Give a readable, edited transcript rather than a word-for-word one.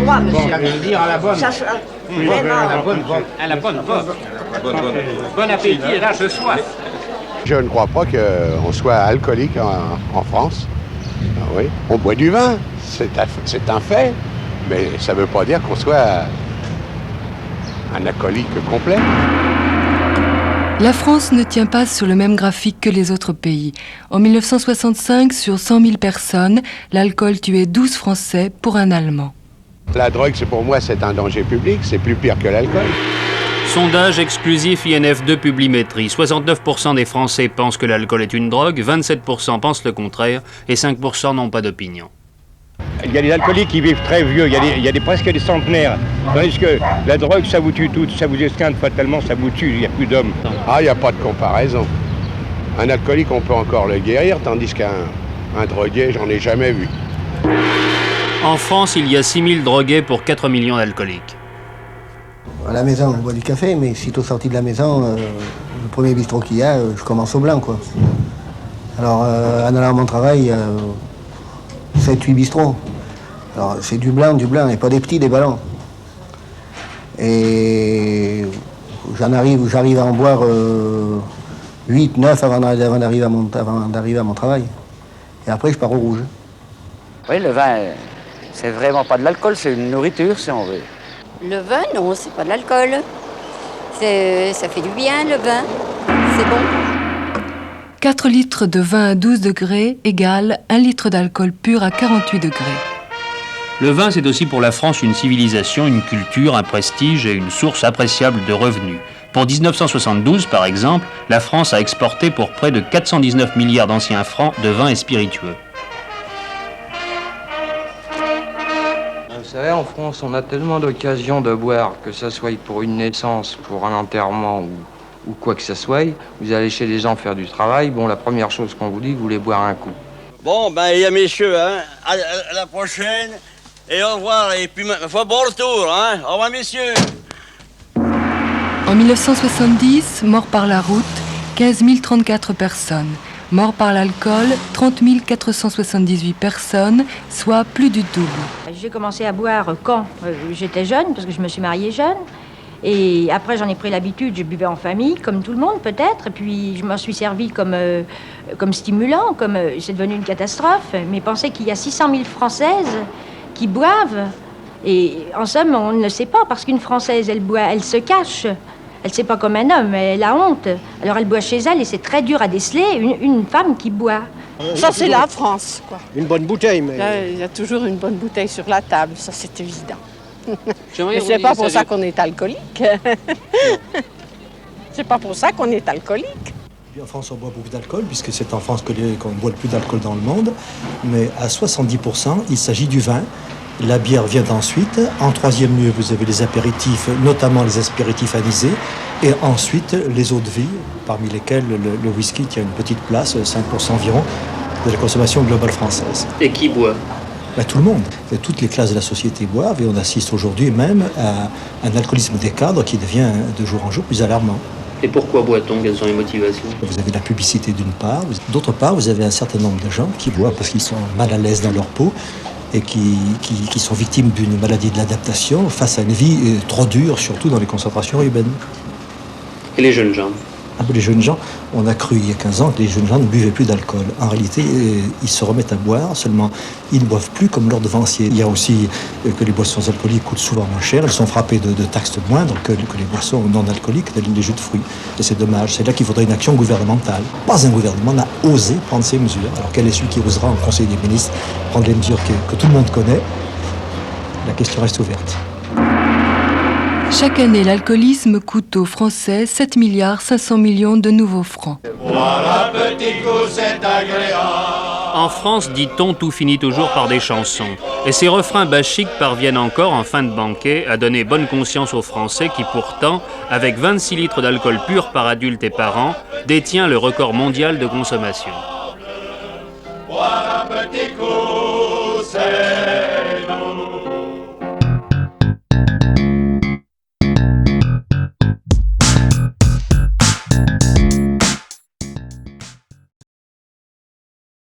droit, monsieur. Bon, ça veut dire à la bonne. Vraiment. À la bonne vote. Bon appétit et lâche soif. Je ne crois pas qu'on soit alcoolique en France. Ah oui. On boit du vin, c'est un fait, mais ça ne veut pas dire qu'on soit un alcoolique complet. La France ne tient pas sur le même graphique que les autres pays. En 1965, sur 100 000 personnes, l'alcool tuait 12 Français pour un Allemand. La drogue, pour moi, c'est un danger public, c'est plus pire que l'alcool. Sondage exclusif INF de Publimétrie. 69% des Français pensent que l'alcool est une drogue, 27% pensent le contraire et 5% n'ont pas d'opinion. Il y a des alcooliques qui vivent très vieux, il y a presque des centenaires. Tandis que la drogue, ça vous tue tout, ça vous esquinte fatalement, ça vous tue, il n'y a plus d'hommes. Ah, il n'y a pas de comparaison. Un alcoolique, on peut encore le guérir, tandis qu'un drogué, j'en ai jamais vu. En France, il y a 6 000 drogués pour 4 millions d'alcooliques. À la maison, on boit du café, mais sitôt sorti de la maison, le premier bistrot qu'il y a, je commence au blanc, quoi. Alors, en allant à mon travail, 7-8 bistrots. Alors, c'est du blanc, et pas des petits, des ballons. Et j'arrive à en boire 8, 9 avant d'arriver à mon travail. Et après, je pars au rouge. Oui, le vin, c'est vraiment pas de l'alcool, c'est une nourriture, si on veut. Le vin, non, c'est pas de l'alcool. Ça fait du bien, le vin. C'est bon. 4 litres de vin à 12 degrés égale 1 litre d'alcool pur à 48 degrés. Le vin, c'est aussi pour la France une civilisation, une culture, un prestige et une source appréciable de revenus. Pour 1972, par exemple, la France a exporté pour près de 419 milliards d'anciens francs de vins et spiritueux. Vous savez, en France, on a tellement d'occasions de boire, que ce soit pour une naissance, pour un enterrement ou quoi que ce soit. Vous allez chez les gens faire du travail, bon, la première chose qu'on vous dit, vous voulez boire un coup. Bon, ben, il y a messieurs, hein, à la prochaine, et au revoir, et puis, faut bon retour, hein, au revoir, messieurs. En 1970, mort par la route, 15 034 personnes. Mort par l'alcool, 30 478 personnes, soit plus du double. J'ai commencé à boire quand j'étais jeune, parce que je me suis mariée jeune. Et après, j'en ai pris l'habitude, je buvais en famille, comme tout le monde peut-être. Et puis, je m'en suis servi comme stimulant, c'est devenu une catastrophe. Mais pensez qu'il y a 600 000 Françaises qui boivent. Et en somme, on ne le sait pas, parce qu'une Française, elle boit, elle se cache. Elle ne sait pas comme un homme, elle a honte. Alors elle boit chez elle et c'est très dur à déceler une femme qui boit. Ça, c'est la France, quoi. Une bonne bouteille, mais... Là, il y a toujours une bonne bouteille sur la table, ça c'est évident. Mais c'est pas pour ça qu'on est alcoolique. C'est pas pour ça qu'on est alcoolique. En France, on boit beaucoup d'alcool, puisque c'est en France qu'on boit le plus d'alcool dans le monde. Mais à 70%, il s'agit du vin. La bière vient ensuite. En troisième lieu, vous avez les apéritifs, notamment les apéritifs anisés. Et ensuite, les eaux de vie, parmi lesquelles le whisky tient une petite place, 5% environ, de la consommation globale française. Et qui boit ? Tout le monde. Et toutes les classes de la société boivent. Et on assiste aujourd'hui même à un alcoolisme des cadres qui devient de jour en jour plus alarmant. Et pourquoi boit-on ? Quelles sont les motivations ? Vous avez la publicité d'une part. D'autre part, vous avez un certain nombre de gens qui boivent parce qu'ils sont mal à l'aise dans leur peau et qui sont victimes d'une maladie de l'adaptation face à une vie trop dure, surtout dans les concentrations urbaines. Et les jeunes gens ? Les jeunes gens, on a cru il y a 15 ans que les jeunes gens ne buvaient plus d'alcool. En réalité, ils se remettent à boire, seulement ils ne boivent plus comme leurs devanciers. Il y a aussi que les boissons alcooliques coûtent souvent moins cher, elles sont frappées de taxes moindres que les boissons non alcooliques, les jus de fruits. Et c'est dommage, c'est là qu'il faudrait une action gouvernementale. Pas un gouvernement n'a osé prendre ces mesures. Alors quel est celui qui osera en Conseil des ministres prendre les mesures que tout le monde connaît ? La question reste ouverte. Chaque année, l'alcoolisme coûte aux Français 7 500 millions de nouveaux francs. Voilà, petit coup, c'est agréable. En France, dit-on, tout finit toujours par des chansons. Et ces refrains bachiques parviennent encore, en fin de banquet, à donner bonne conscience aux Français qui, pourtant, avec 26 litres d'alcool pur par adulte et par an, détient le record mondial de consommation. Voilà, petit coup.